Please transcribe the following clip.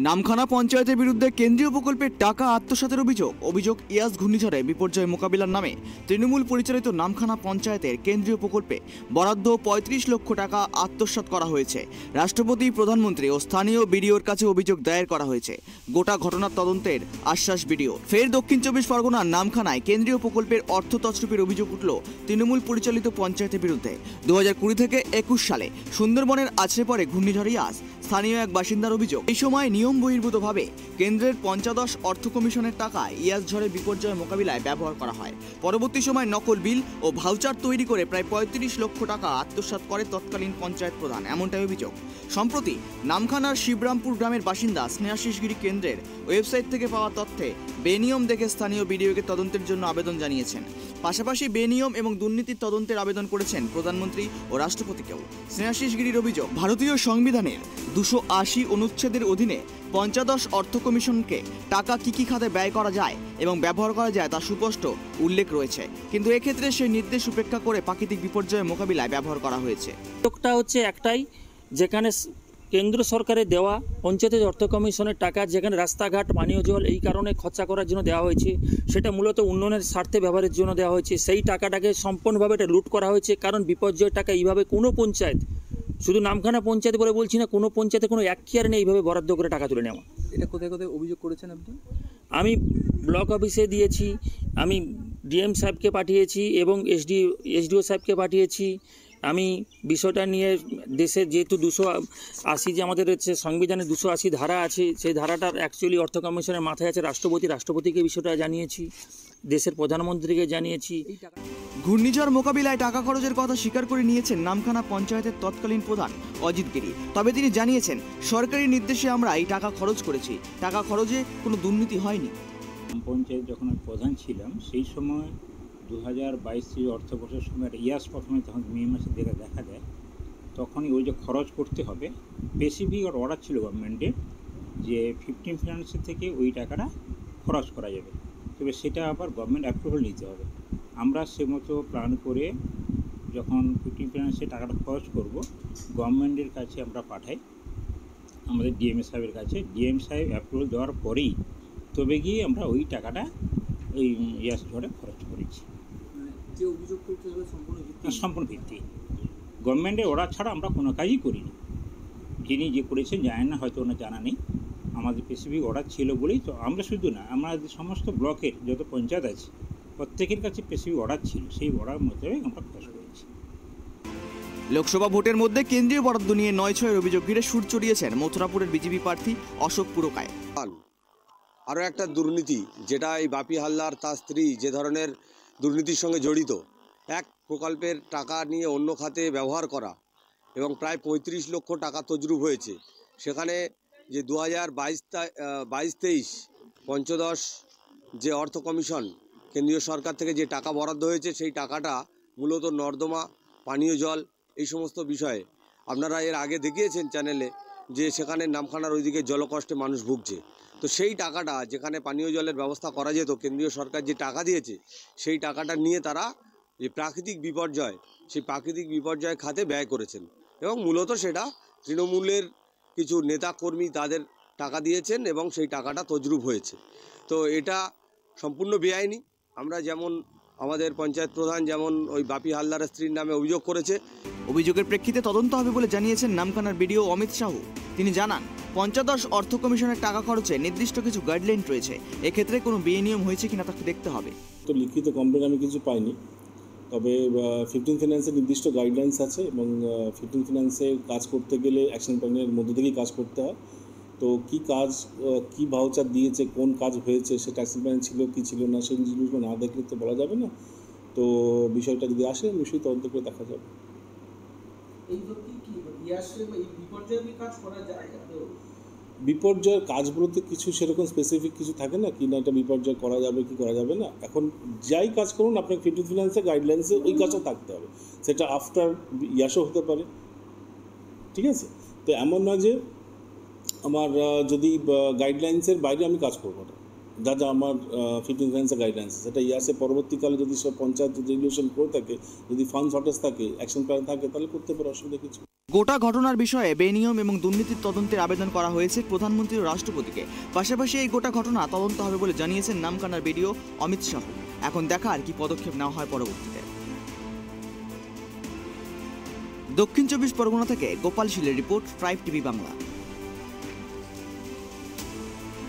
নামখানা পঞ্চায়েতের বিরুদ্ধে কেন্দ্রীয় প্রকল্পের টাকা আত্মসাতের অভিযোগ ইয়াস ঘূর্ণিঝড়ে বিপর্যয় মোকাবিলার নামে তৃণমূল পরিচালিত নামখানা পঞ্চায়েতের কেন্দ্রীয় প্রকল্পে বরাদ্দ ৩৫ লক্ষ টাকা আত্মসাৎ করা হয়েছে। রাষ্ট্রপতি, প্রধানমন্ত্রী ও স্থানীয় বিডিওর কাছে অভিযোগ দায়ের করা হয়েছে। গোটা ঘটনার তদন্তের আশ্বাস বিডিও। ফের দক্ষিণ ২৪ পরগনার নামখানায় কেন্দ্রীয় প্রকল্পের অর্থ তছরুপির অভিযোগ উঠল তৃণমূল পরিচালিত পঞ্চায়েতের বিরুদ্ধে। ২০২০ থেকে ২১ সালে সুন্দরবনের আছড়ে পড়ে ঘূর্ণিঝড় ইয়াস। স্থানীয় এক বাসিন্দার অভিযোগ, এই সময় নিয়ম বহির্ভূতভাবে কেন্দ্রের পঞ্চদশ অর্থ কমিশনের টাকা ইয়াস ঝড়ে বিপর্যয় মোকাবিলায় ব্যবহার করা হয়। পরবর্তী সময় নকল বিল ও ভাউচার তৈরি করে প্রায় ৩৫ লক্ষ টাকা আত্মসাৎ করে তৎকালীন পঞ্চায়েত প্রধান, এমনটাই অভিযোগ। সম্প্রতি নামখানার শিবরামপুর গ্রামের বাসিন্দা স্নেহাশিস গিরি কেন্দ্রের ওয়েবসাইট থেকে পাওয়া তথ্যে বেনিয়ম দেখে স্থানীয় বিডিওকে তদন্তের জন্য আবেদন জানিয়েছেন। পাশাপাশি বেনিয়ম এবং দুর্নীতির তদন্তের আবেদন করেছেন প্রধানমন্ত্রী ও রাষ্ট্রপতিকেও। স্নেহাশিস গিরির অভিযোগ, ভারতীয় সংবিধানের ২৮০ অনুচ্ছেদের অধীনে পঞ্চদশ অর্থ কমিশনকে টাকা কি খাতে ব্যয় করা যায় এবং ব্যবহার করা যায় তা সুস্পষ্ট উল্লেখ রয়েছে, কিন্তু এক্ষেত্রে সেই নির্দেশ উপেক্ষা করে প্রাকৃতিক বিপর্যয় মোকাবিলায় ব্যবহার করা হয়েছে। লোকটা হচ্ছে একটাই, যেখানে কেন্দ্র সরকারের দেওয়া পঞ্চায়েতের অর্থ কমিশনের টাকা যেখানে রাস্তাঘাট, পানীয় জল এই কারণে খরচা করার জন্য দেওয়া হয়েছে, সেটা মূলত উন্নয়নের স্বার্থে ব্যবহারের জন্য দেওয়া হয়েছে। সেই টাকাটাকে সম্পূর্ণভাবে এটা লুট করা হয়েছে। কারণ বিপর্যয়ের টাকা এইভাবে কোনো পঞ্চায়েত, শুধু নামখানা পঞ্চায়েত বলে বলছি না, কোনো পঞ্চায়েতে কোনো এখতিয়ার নেই এইভাবে বরাদ্দ করে টাকা তুলে নেওয়া। এটা কোথায় কোথায় অভিযোগ করেছেন আপনি? আমি ব্লক অফিসে দিয়েছি, আমি ডিএম সাহেবকে পাঠিয়েছি এবং এসডিও সাহেবকে পাঠিয়েছি। আমি বিষয়টা নিয়ে দেশের যেহেতু ২৮০ যে আমাদের হচ্ছে সংবিধানে ২৮০ ধারা আছে, সেই ধারাটার অ্যাকচুয়ালি অর্থ কমিশনের মাথায় আছে রাষ্ট্রপতিকে বিষয়টা জানিয়েছি, দেশের প্রধানমন্ত্রীকে জানিয়েছি। ঘূর্ণিঝড় মোকাবিলায় টাকা খরচের কথা স্বীকার করে নিয়েছেন নামখানা পঞ্চায়েতের তৎকালীন প্রধান অজিত গিরি। তবে তিনি জানিয়েছেন, সরকারি নির্দেশে আমরা এই টাকা খরচ করেছি, টাকা খরচে কোনো দুর্নীতি হয়নি। পঞ্চায়েত যখন আমি প্রধান ছিলাম সেই সময় ২০২২ অর্থবর্ষের সময় ইয়াস প্রথমে তখন মে মাসে দেখা দেয়, তখনই ওই যে খরচ করতে হবে স্পেসিফিক অর্ডার ছিল গভর্নমেন্টের যে 15 ফিনান্সের থেকে ওই টাকাটা খরচ করা যাবে, তবে সেটা আবার গভর্নমেন্ট অ্যাপ্রুভাল নিতে হবে। আমরা সে মতো প্ল্যান করে যখন 15 ফিনান্সে টাকাটা খরচ করব, গভর্নমেন্টের কাছে আমরা পাঠাই আমাদের ডিএম সাহেবের কাছে। ডিএম সাহেব অ্যাপ্রুভাল দেওয়ার পরেই তবে গিয়ে আমরা ওই টাকাটা ওই ইয়াস ঝড়ে খরচ করেছি। যে অভিযোগ করতে হবে সম্পূর্ণ ভিত্তি, গভর্নমেন্টের অর্ডার ছাড়া আমরা কোনো কাজই করিনি। যিনি যে করেছেন জানেন না, হয়তো ওনার জানা নেই, আমাদের স্পেসিফিক অর্ডার ছিল বলেই তো আমরা শুধু না, আমাদের সমস্ত ব্লকের যত পঞ্চায়েত আছে প্রত্যেকের কাছে স্পেসিফিক অর্ডার ছিল, সেই অর্ডার মোতাবেক আমরা খরচ করেছি। লোকসভা ভোটের মধ্যে কেন্দ্রীয় বরাদ্দ নিয়ে ৯/৬ অভিযোগ ঘিরে সুর চড়িয়েছেন মথুরাপুরের বিজেপি প্রার্থী অশোক পুরকায়। আরও একটা দুর্নীতি, যেটা এই বাপি হালদার তার স্ত্রী যে ধরনের দুর্নীতির সঙ্গে জড়িত, এক প্রকল্পের টাকা নিয়ে অন্য খাতে ব্যবহার করা এবং প্রায় ৩৫ লক্ষ টাকা তজরুপ হয়েছে। সেখানে যে ২০২২-২৩ পঞ্চদশ যে অর্থ কমিশন কেন্দ্রীয় সরকার থেকে যে টাকা বরাদ্দ হয়েছে, সেই টাকাটা মূলত নর্দমা, পানীয় জল এই সমস্ত বিষয়ে আপনারা এর আগে দেখিয়েছেন চ্যানেলে যে সেখানে নামখানার ওইদিকে জলকষ্টে মানুষ ভুগছে। তো সেই টাকাটা যেখানে পানীয় জলের ব্যবস্থা করা যেত, কেন্দ্রীয় সরকার যে টাকা দিয়েছে সেই টাকাটা নিয়ে তারা যে প্রাকৃতিক বিপর্যয়, সেই প্রাকৃতিক বিপর্যয় খাতে ব্যয় করেছেন এবং মূলত সেটা তৃণমূলের কিছু নেতাকর্মী তাদের টাকা দিয়েছেন এবং সেই টাকাটা তজরুপ হয়েছে। তো এটা সম্পূর্ণ বেআইনি। আমরা যেমন আমাদের পঞ্চায়েত প্রধান যেমন ওই বাপি হালদারের স্ত্রীর নামে অভিযোগ করেছে, অভিযোগের প্রেক্ষিতে তদন্ত হবে বলে জানিয়েছেন নামখানার বিডিও অমিত সাহু। তিনি জানান, পঞ্চদশ অর্থ কমিশনের টাকা খরচে নির্দিষ্ট কিছু গাইডলাইন রয়েছে, এক্ষেত্রে কোনো বেনিয়ম হয়েছে কিনা তাকে দেখতে হবে। তো লিখিত কমপ্লেন আমি কিছু পাইনি, তবে 15 ফিনান্সের নির্দিষ্ট গাইডলাইন্স আছে এবং 15 ফিনান্সে কাজ করতে গেলে অ্যাকশন প্ল্যানের মধ্যে থেকেই কাজ করতে হয়। তো কী কাজ, কী ভাউচার দিয়েছে, কোন কাজ হয়েছে, সেটা অ্যাকশন প্ল্যান ছিল কি ছিল না, সেই জিনিসগুলো না দেখলে তো বলা যাবে না। তো বিষয়টা যদি আসে নিশ্চয়ই তদন্ত করে দেখা যাবে। বিপর্যয়ের কাজ বলতে কিছু সেরকম স্পেসিফিক কিছু থাকে না, কি না এটা বিপর্যয় করা যাবে কি করা যাবে না। এখন যাই কাজ করুন আপনাকে 15 ফিনান্সের গাইডলাইন্সে ওই কাজও থাকতে হবে, সেটা আফটার ইয়াসও হতে পারে, ঠিক আছে? তো এমন নয় যে আমার যদি গাইডলাইন্সের বাইরে আমি কাজ করবো না, যা আমার 15 ফিনান্সের গাইডলাইন্স, সেটা ইয়াসে পরবর্তীকালে যদি সব পঞ্চায়েত রেগুলেশন করে থাকে, যদি ফান্ড শর্টেজ থাকে, অ্যাকশন প্ল্যান থাকে, তাহলে করতে পারে, অসুবিধা কিছু। গোটা ঘটনার বিষয়ে বেনিয়ম এবং দুর্নীতির তদন্তের আবেদন করা হয়েছে প্রধানমন্ত্রী ও রাষ্ট্রপতিকে। পাশাপাশি এই গোটা ঘটনা তদন্ত হবে বলে জানিয়েছেন নামখানার বিডিও অমিত শাহ। এখন দেখার কি পদক্ষেপ নেওয়া হয় পরবর্তীতে। দক্ষিণ 24 পরগনা থেকে গোপাল শীলের রিপোর্ট, ট্রাইব টিভি বাংলা।